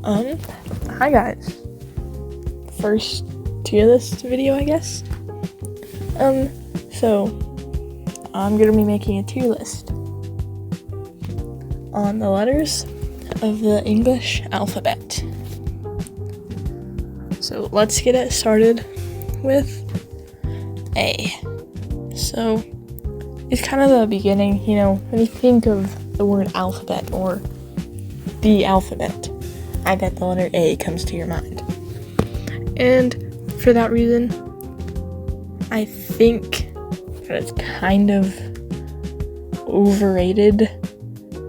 Um, Hi guys. First tier list video, I guess. So I'm gonna be making a tier list on the letters of the English alphabet. So let's get it started with A. So it's kind of the beginning, when you think of the word alphabet or the alphabet, I bet the letter A comes to your mind. And for that reason, I think that it's kind of overrated.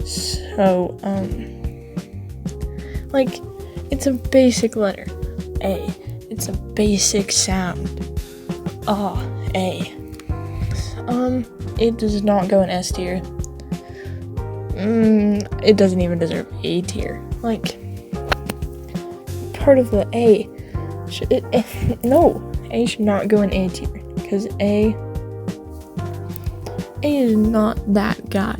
So, it's a basic letter. A. It's a basic sound. A. It does not go in S tier. It doesn't even deserve A tier. Part of the A. A should not go in A tier. Because A is not that guy.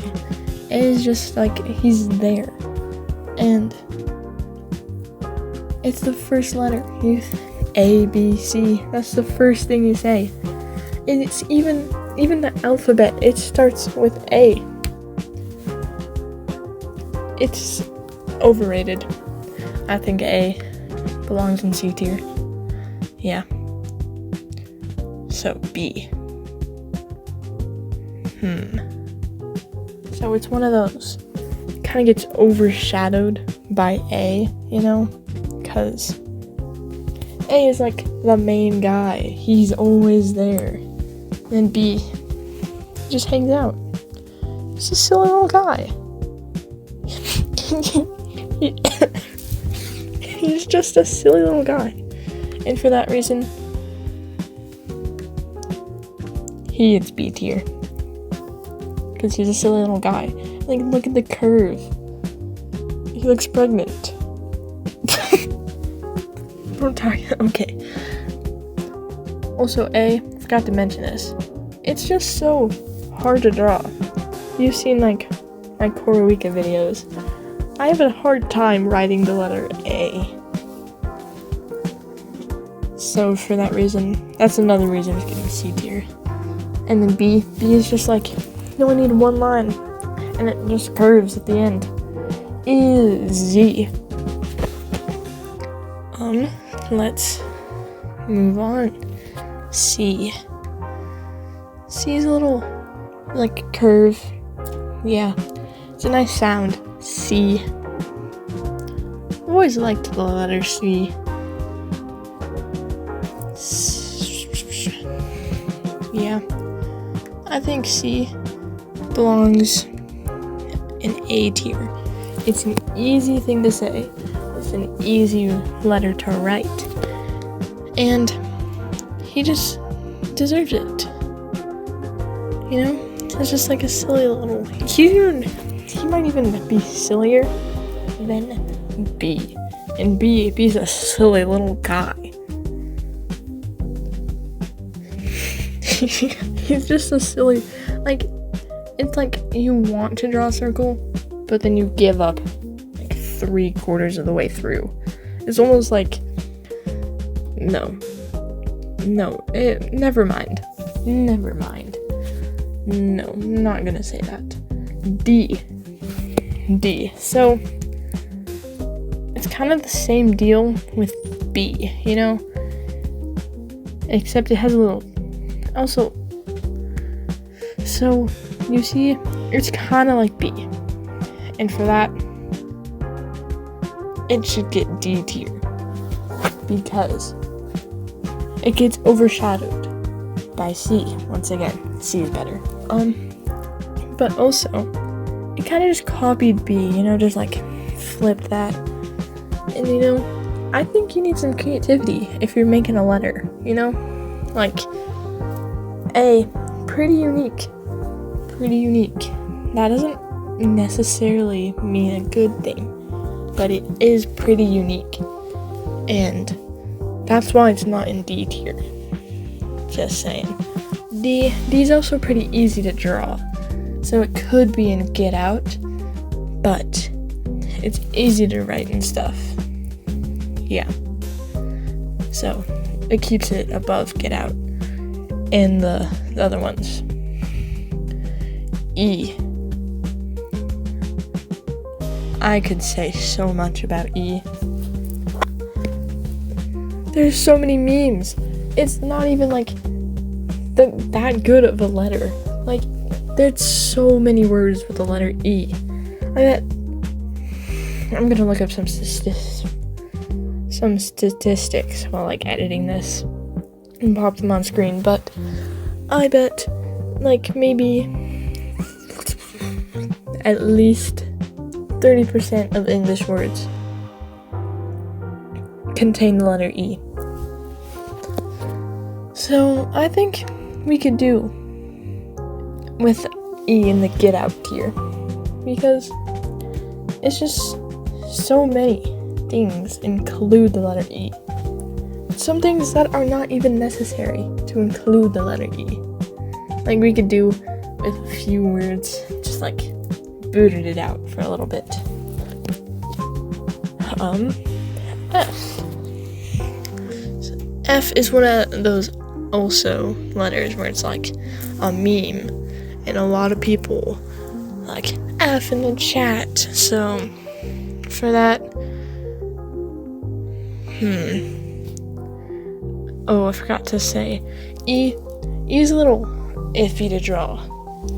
A is just he's there. And it's the first letter. A, B, C. That's the first thing you say. And it's even the alphabet. It starts with A. It's overrated. I think A belongs in C tier. Yeah. So B. So it's one of those. It kind of gets overshadowed by A, because A is the main guy. He's always there. And B just hangs out. He's a silly little guy. He's just a silly little guy. And for that reason, he gets B tier. Because he's a silly little guy. Look at the curve. He looks pregnant. Don't talk. Okay. Also, A, forgot to mention this. It's just so hard to draw. You've seen my Korowika videos. I have a hard time writing the letter A. So for that reason, that's another reason it's getting C tier. And then B is just you only need one line, and it just curves at the end. Easy. Let's move on. C. C is a little curve. Yeah, it's a nice sound. C. I've always liked the letter C. Yeah, I think C belongs in A tier. It's an easy thing to say. It's an easy letter to write. And he just deserves it. It's just a silly little... He might even be sillier than B. And B's a silly little guy. He's just a silly... it's you want to draw a circle, but then you give up 3/4 of the way through. It's almost never mind. No, I'm not gonna say that. D. So, it's kind of the same deal with B, Except it has a little... Also, so, you see, it's kind of like B. And for that, it should get D tier. Because it gets overshadowed by C. Once again, C is better. But also, it kind of just copied B, just flipped that. And I think you need some creativity if you're making a letter, A, pretty unique. That doesn't necessarily mean a good thing, but it is pretty unique. And that's why it's not in D tier. Just saying. D's also pretty easy to draw. So it could be in Get Out, but it's easy to write and stuff. Yeah. So it keeps it above get out and the other ones. E. I could say so much about E. There's so many memes. It's not even like that good of a letter. Like, there's so many words with the letter E. I'm gonna look up some statistics while like editing this and pop them on screen, but I bet like maybe at least 30% of English words contain the letter E. So I think we could do with E in the get out tier, because it's just so many things include the letter E. Some things that are not even necessary to include the letter E. Like we could do with a few words, just like booted it out for a little bit. F. So F is one of those also letters where it's like a meme, and a lot of people like F in the chat. So for that, oh, I forgot to say, E is a little iffy to draw,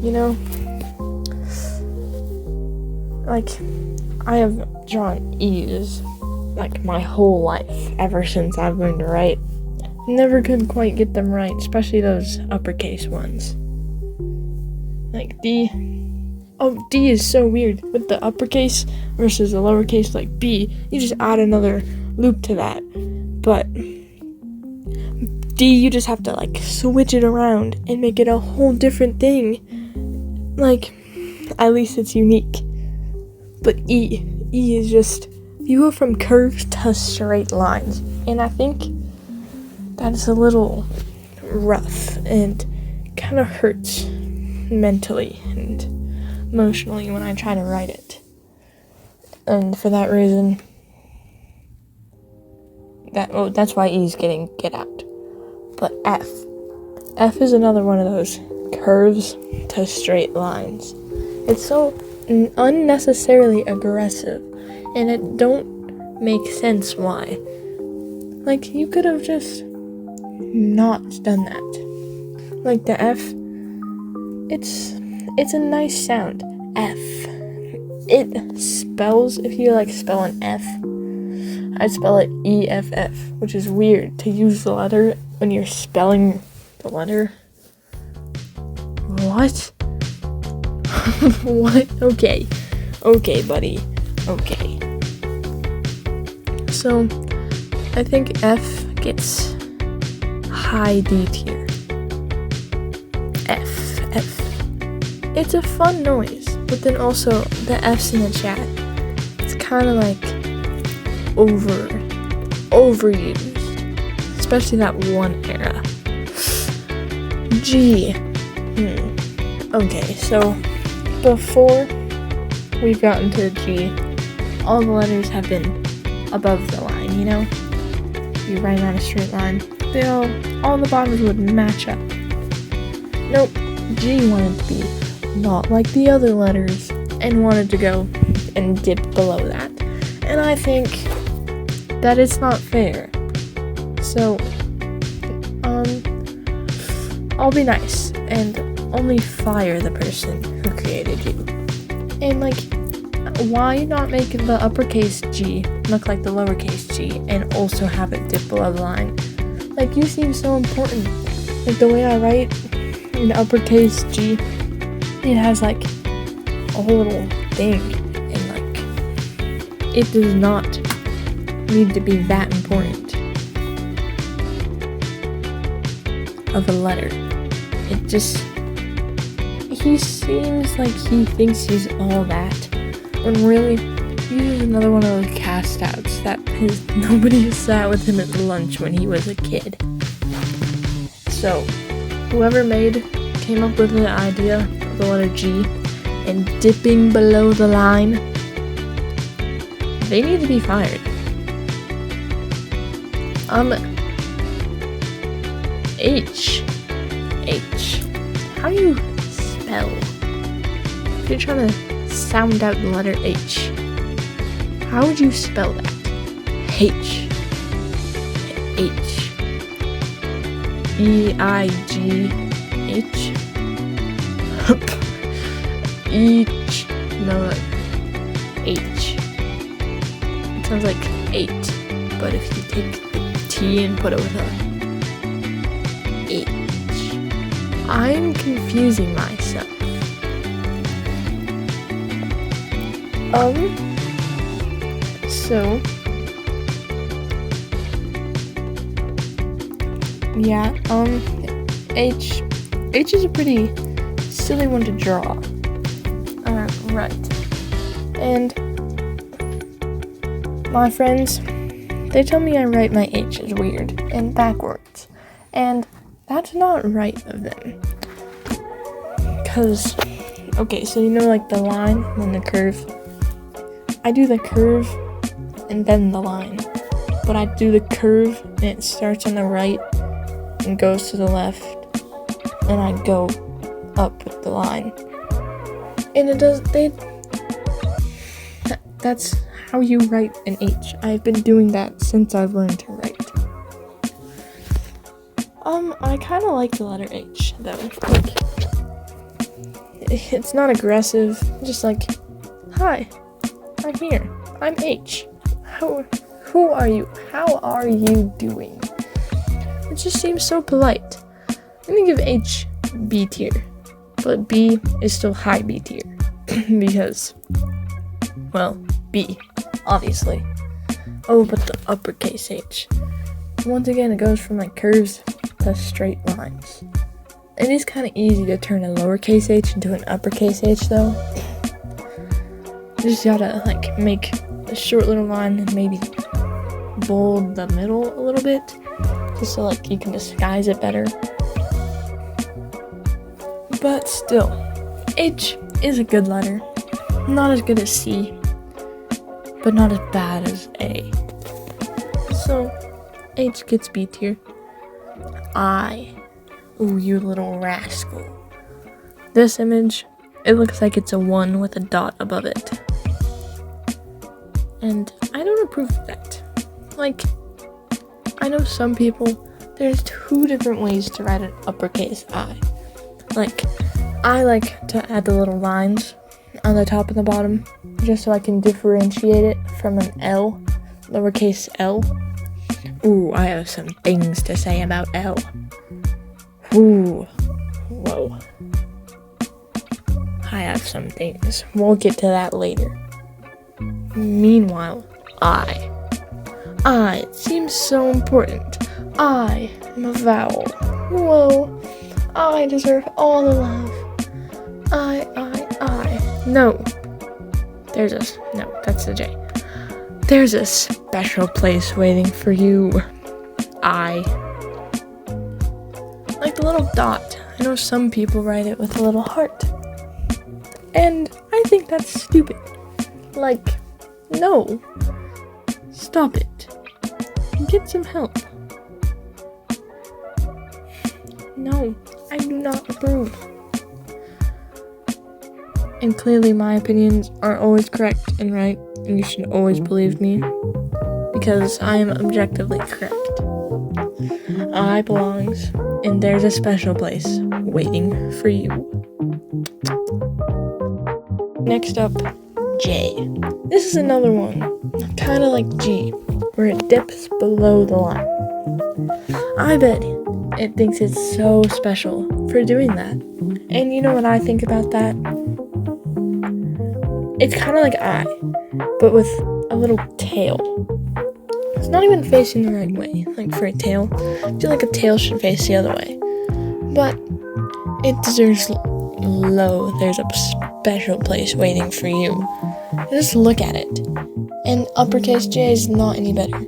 you know? Like, I have drawn E's like my whole life, ever since I've learned to write. Never could quite get them right, especially those uppercase ones. Like D. Oh, D is so weird. With the uppercase versus the lowercase, like B, you just add another loop to that. But D, you just have to like switch it around and make it a whole different thing. Like, at least it's unique. But E is just, you go from curves to straight lines. And I think that's a little rough and kind of hurts mentally and emotionally when I try to write it. And for that reason, that's why E's getting get out. But F is another one of those curves to straight lines. It's so unnecessarily aggressive, and it don't make sense why. Like, you could have just not done that. Like the F, it's a nice sound. F. It spells, if you like spell an F, I'd spell it EFF, which is weird to use the letter when you're spelling the letter. What? What? Okay, buddy. Okay. So, I think F gets high D tier. F. It's a fun noise, but then also the F's in the chat, it's kind of like overused, especially that one era. G. Okay, so before we've gotten to G, all the letters have been above the line, you know? You write on a straight line, all the bottoms would match up. Nope, G wanted to be not like the other letters and wanted to go and dip below that. And I think that it's not fair. So, I'll be nice and only fire the person who created you. And like, why not make the uppercase G look like the lowercase g and also have it dip below the line? Like, you seem so important. Like, the way I write in uppercase G, it has like a whole little thing, and like, it does not need to be that important of a letter. It just, he seems like he thinks he's all that, when really, he's just another one of those cast outs that nobody sat with him at lunch when he was a kid. So, whoever came up with the idea of the letter G and dipping below the line, they need to be fired. H. How do you spell? If you're trying to sound out the letter H, how would you spell that? H. E-I-G-H. Each. No, H. It sounds like 8, but if you take the T and put it with a H. I'm confusing myself. So yeah, H is a pretty silly one to draw. Right. And my friends, they tell me I write my H's weird and backwards. And that's not right of them. Cause, okay, so you know like the line and the curve? I do the curve and then the line. But I do the curve and it starts on the right and goes to the left. And I go up with the line. And that's how you write an H. I've been doing that since I've learned to write. I kind of like the letter H, though. Like, it's not aggressive, just like, hi, I'm here, I'm H. Who are you? How are you doing? It just seems so polite. I'm gonna give H B tier, but B is still high B tier, because, well, B, obviously. Oh, but the uppercase H. Once again, it goes from like curves to straight lines. It is kind of easy to turn a lowercase h into an uppercase H, though. You just gotta like make a short little line and maybe bold the middle a little bit, just so like you can disguise it better. But still, H is a good letter. Not as good as C, but not as bad as A. So, H gets B tier. I. Ooh, you little rascal. This image, it looks like it's a 1 with a dot above it. And I don't approve of that. Like, I know some people, there's 2 different ways to write an uppercase I. Like, I like to add the little lines on the top and the bottom, just so I can differentiate it from an L, lowercase l. Ooh, I have some things to say about L. Ooh, whoa. I have some things. We'll get to that later. Meanwhile, I. It seems so important. I am a vowel. Whoa. I deserve all the love. I. No. No, that's the J. There's a special place waiting for you. I. Like the little dot. I know some people write it with a little heart. And I think that's stupid. Like, no. Stop it. Get some help. No, I do not approve. And clearly my opinions are always correct and right, and you should always believe me, because I am objectively correct. I belongs, and there's a special place waiting for you. Next up, J. This is another one, kind of like G, where it dips below the line. I bet it thinks it's so special for doing that. And you know what I think about that? It's kind of like I, but with a little tail. It's not even facing the right way, like for a tail. I feel like a tail should face the other way. But it deserves low. There's a special place waiting for you. Just look at it. And uppercase J is not any better.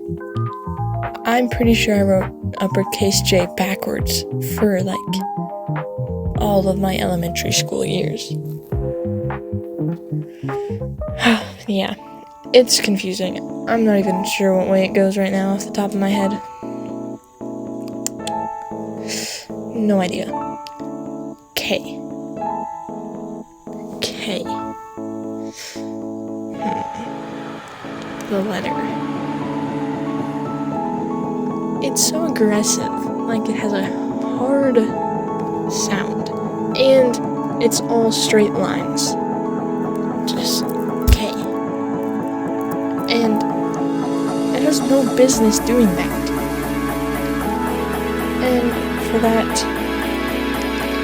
I'm pretty sure I wrote uppercase J backwards for like all of my elementary school years. Yeah, it's confusing. I'm not even sure what way it goes right now off the top of my head. No idea. K. K. The letter. It's so aggressive. Like, it has a hard sound. And it's all straight lines. Just K. And it has no business doing that. And for that,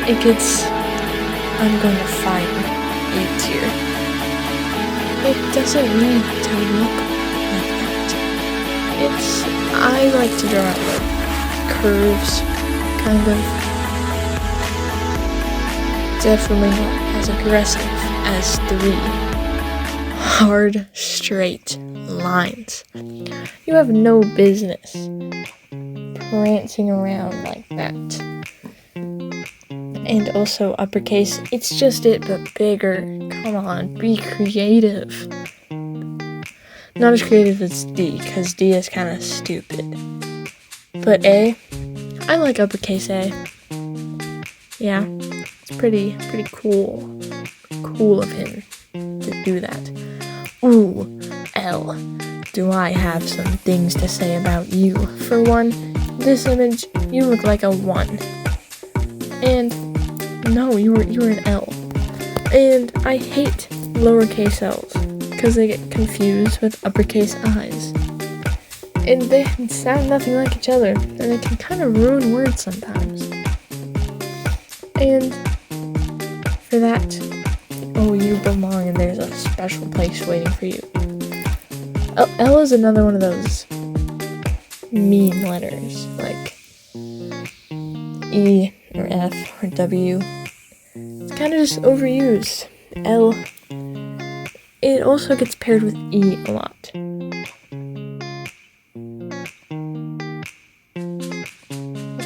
it gets, I'm going to find A tier. It doesn't need to look like that. I like to draw out like curves, kind of. Definitely not as aggressive as 3 hard, straight lines. You have no business prancing around like that. And also uppercase, it's just it, but bigger. Come on, be creative. Not as creative as D, because D is kind of stupid. But A, I like uppercase A. Yeah, it's pretty cool. Cool of him to do that. Ooh, L. Do I have some things to say about you? For one, this image, you look like a 1. And no, you were an L. And I hate lowercase L's because they get confused with uppercase I's. And they sound nothing like each other, and it can kind of ruin words sometimes. And for that, oh, you belong, and there's a special place waiting for you. L is another one of those mean letters, like E or F or W. It's kind of just overused. L, it also gets paired with E a lot.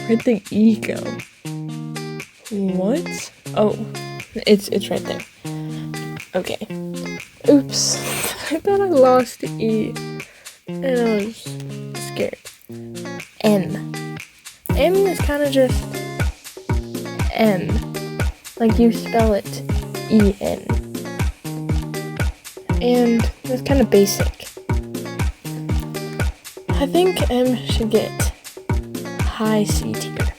Where'd the E go? What? Oh, it's right there. Okay. Oops. I thought I lost the E. And I was scared. N. M is kind of just M. Like you spell it E-N. And it's kind of basic. I think M should get high C tier.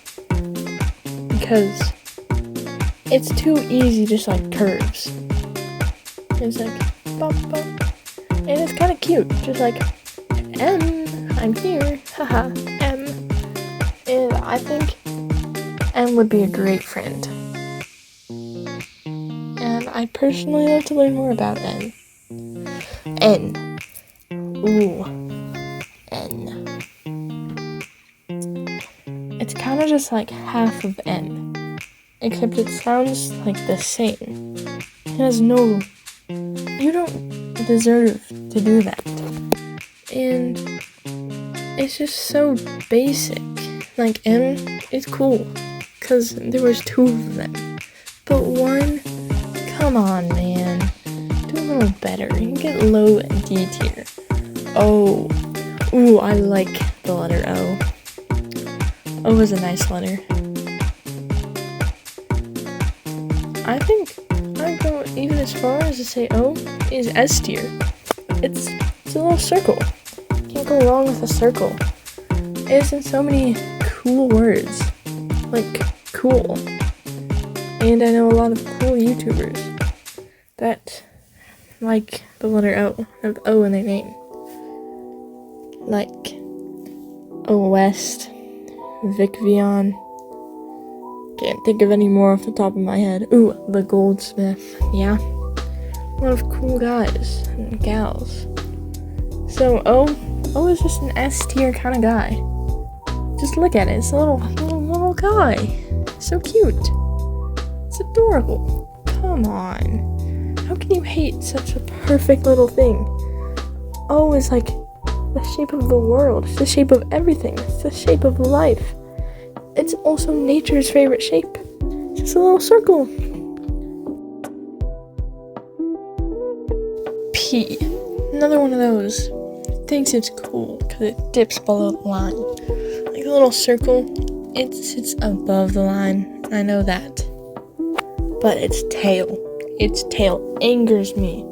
Because it's too easy, just like curves. It's like, bop, bop. And it's kind of cute, just like, M, I'm here, haha, M. And I think M would be a great friend. And I personally love to learn more about N. N. Ooh. N. It's kind of just like half of N. Except it sounds like the same. It has no... You don't deserve to do that. And it's just so basic. Like, M is cool, because there was 2 of them. But 1, come on, man. Do a little better. You get low D tier. O. Ooh, I like the letter O. O is a nice letter. I think I'd go even as far as to say O is S tier. It's a little circle. Can't go wrong with a circle. It's in so many cool words. Like, cool. And I know a lot of cool YouTubers that like the letter O, have O in their name. Like O West, Vic Vion. Can't think of any more off the top of my head. Ooh, the Goldsmith. Yeah. A lot of cool guys and gals. So O is just an S tier kind of guy. Just look at it. It's a little guy. So cute. It's adorable. Come on. How can you hate such a perfect little thing? O is like the shape of the world. It's the shape of everything. It's the shape of life. It's also nature's favorite shape. It's just a little circle. P. Another one of those. Thinks it's cool because it dips below the line. Like a little circle. it sits above the line. I know that. But its tail angers me.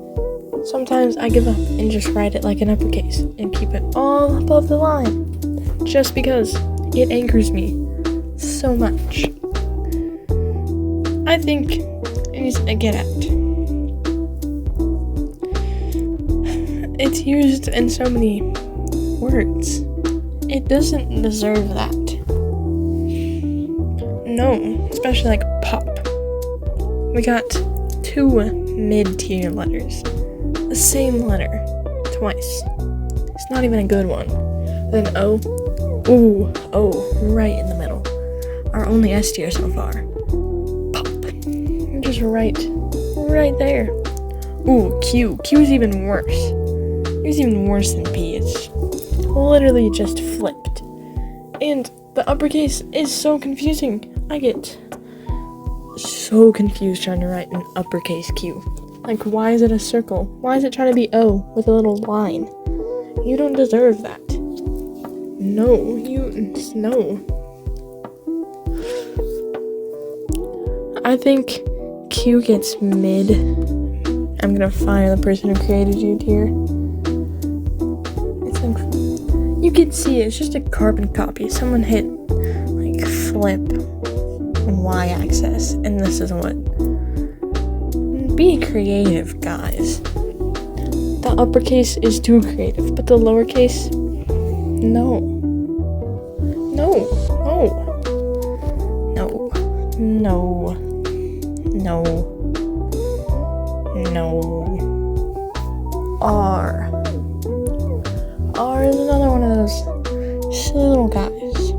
Sometimes I give up and just write it like an uppercase and keep it all above the line. Just because it angers me so much. I think it needs to get out. It's used in so many words. It doesn't deserve that. No, especially like pop. We got 2 mid-tier letters. The same letter. Twice. It's not even a good one. Then O. Ooh, O, right in the middle. Our only S tier so far. Pop. Just right there. Ooh, Q. Q's even worse. It's even worse than P. It's literally just flipped. And the uppercase is so confusing. I get so confused trying to write an uppercase Q. Like, why is it a circle? Why is it trying to be O with a little line? You don't deserve that. No. I think Q gets mid. I'm gonna fire the person who created you tier. It's like, you can see it's just a carbon copy. Someone hit, like, flip on y-axis, and this is what. Be creative, guys. The uppercase is too creative, but the lowercase, no. R is another one of those silly little guys.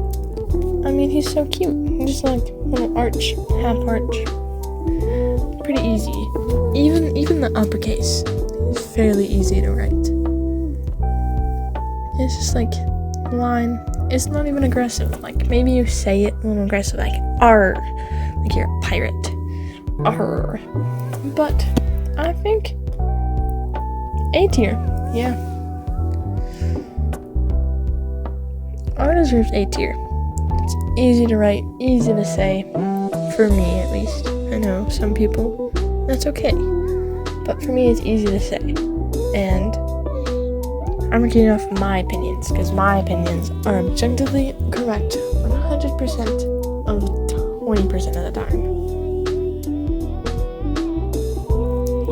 I mean, he's so cute. Just like little arch, half arch. Pretty easy. Even the uppercase is fairly easy to write. It's just like line. It's not even aggressive. Like, maybe you say it a little aggressive, like R, like you're a pirate. R. But I think A tier. Yeah. R deserves A tier. It's easy to write, easy to say, for me at least. I know some people, that's okay. But for me, it's easy to say. And I'm reading off my opinions, because my opinions are objectively correct 100% of 20% of the time.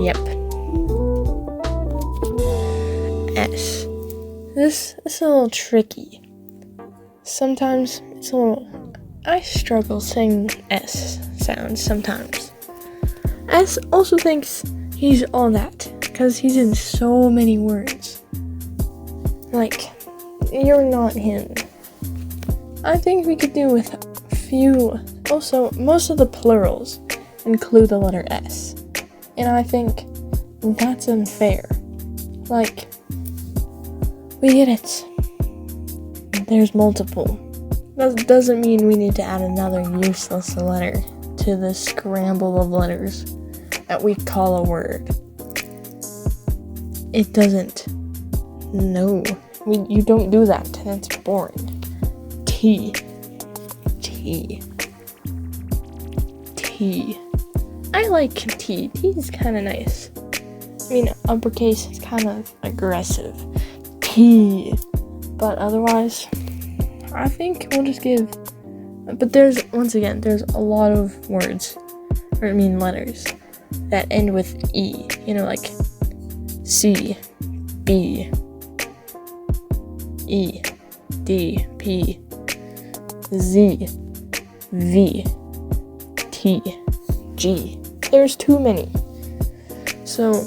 Yep. S. This is a little tricky. Sometimes it's a little... I struggle saying S sounds sometimes. S also thinks he's all that, because he's in so many words. Like, you're not him. I think we could do with a few... Also, most of the plurals include the letter S. And I think that's unfair. Like, we get it. There's multiple. That doesn't mean we need to add another useless letter to the scramble of letters that we call a word. It doesn't. No. You don't do that. That's boring. T. I like T. T is kind of nice. I mean, uppercase is kind of aggressive. T. But otherwise, I think we'll just give... But there's a lot of words, letters, that end with E. You know, like C, B, E, D, P, Z, V, T, G. There's too many. So,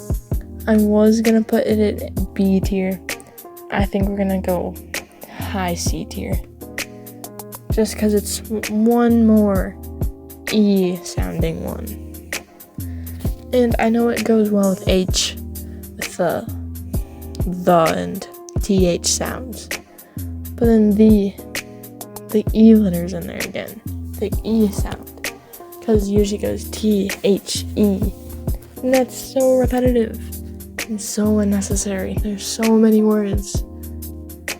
I was gonna put it at B tier. I think we're gonna go high C tier. Just because it's one more E sounding one. And I know it goes well with H, with the and TH sounds. But then the E letter's in there again. The E sound. Because it usually goes T, H, E. And that's so repetitive and so unnecessary. There's so many words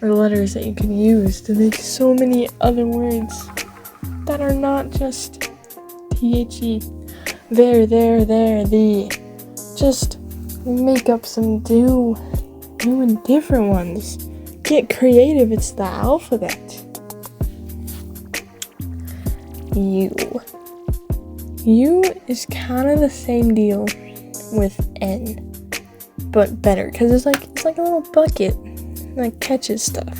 or letters that you can use to make so many other words. that are not just THE. There, the. Just make up some new and different ones. Get creative, it's the alphabet. U. U is kind of the same deal with N, but better, because it's like a little bucket that catches stuff.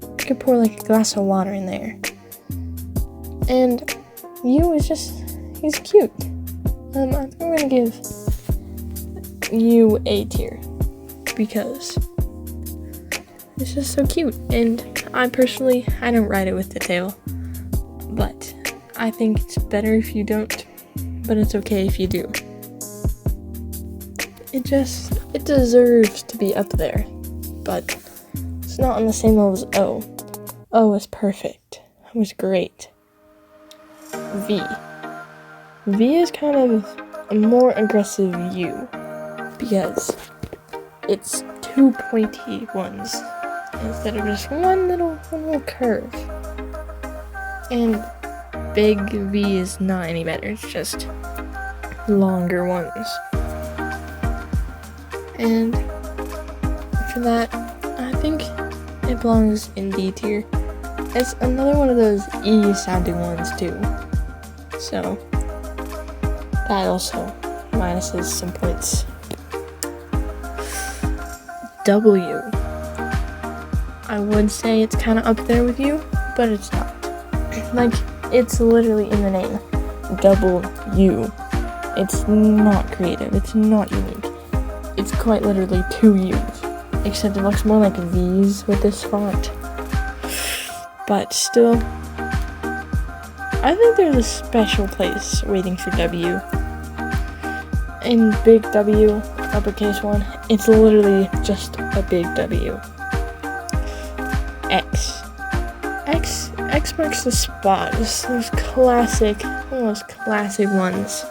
You could pour like a glass of water in there. And U is he's cute. I think I'm gonna give U A tier, because it's just so cute. And I don't ride it with the tail, but I think it's better if you don't, but it's okay if you do. It deserves to be up there, but it's not on the same level as O. O is perfect. It was great. V. V is kind of a more aggressive U, because it's two pointy ones instead of just one little curve. And big V is not any better, it's just longer ones. And for that, I think it belongs in D tier. It's another one of those E sounding ones too. So that also minuses some points. W. I would say it's kind of up there with you, but it's not. Like, it's literally in the name. W. It's not creative. It's not unique. It's quite literally two U's. Except it looks more like V's with this font. But still, I think there's a special place waiting for W. In big W, uppercase one, it's literally just a big W. X. X marks the spot. It's those classic ones.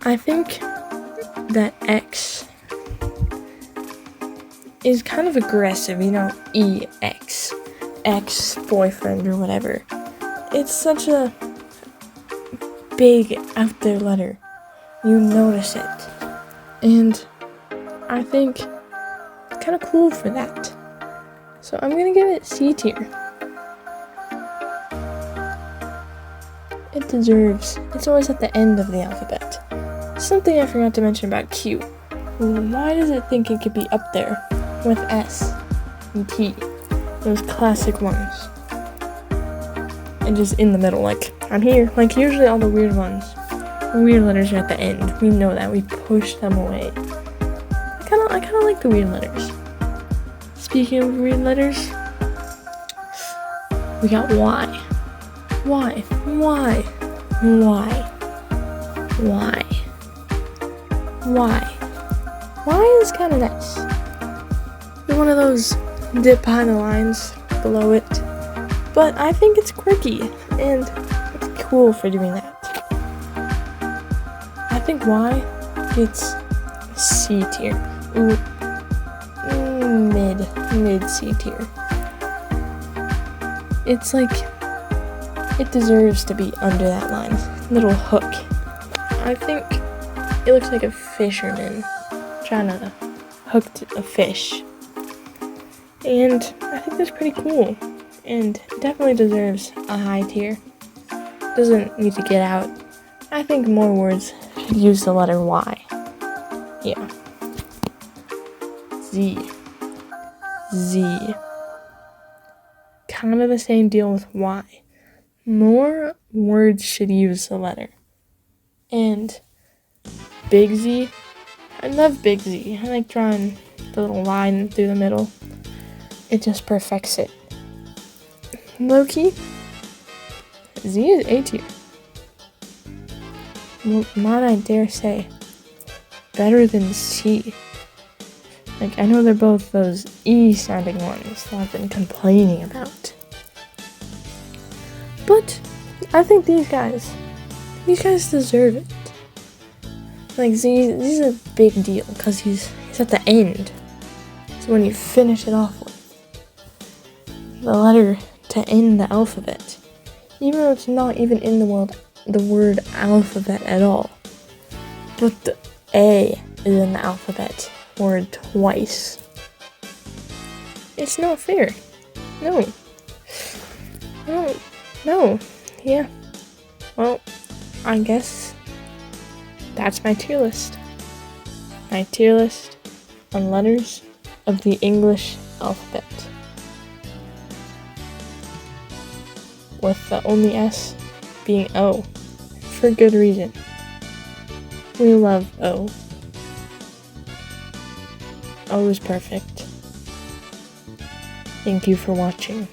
I think that X is kind of aggressive, EX, ex-boyfriend or whatever. It's such a big out there letter. You notice it. And I think it's kind of cool for that. So I'm gonna give it C tier. It deserves. It's always at the end of the alphabet. Something I forgot to mention about Q. Why does it think it could be up there with S and T? Those classic ones. And just in the middle, like, I'm here. Like, usually all the weird ones. The weird letters are at the end. We know that. We push them away. I kinda like the weird letters. Speaking of weird letters, we got Y. Y is kind of nice. It's one of those dip behind the lines below it, but I think it's quirky and it's cool for doing that. I think Y gets C tier. Mid C tier. It's like, it deserves to be under that line. Little hook. I think it looks like a fisherman trying to hook a fish. And I think that's pretty cool. And it definitely deserves a high tier. Doesn't need to get out. I think more words should use the letter Y. Yeah. Z. Kind of the same deal with Y. More words should use the letter. And big Z. I love big Z. I like drawing the little line through the middle. It just perfects it. Low key, Z is A tier. Might I dare say, better than C. Like, I know they're both those E sounding ones that I've been complaining about. But I think these guys deserve it. Like, Z's a big deal because he's at the end. So when you finish it off with, the letter to end the alphabet, even though it's not even in the word alphabet at all. But the A is in the alphabet word twice. It's not fair. No. No. Yeah. Well, I guess that's my tier list. My tier list on letters of the English alphabet. With the only S being O. For good reason. We love O. O is perfect. Thank you for watching.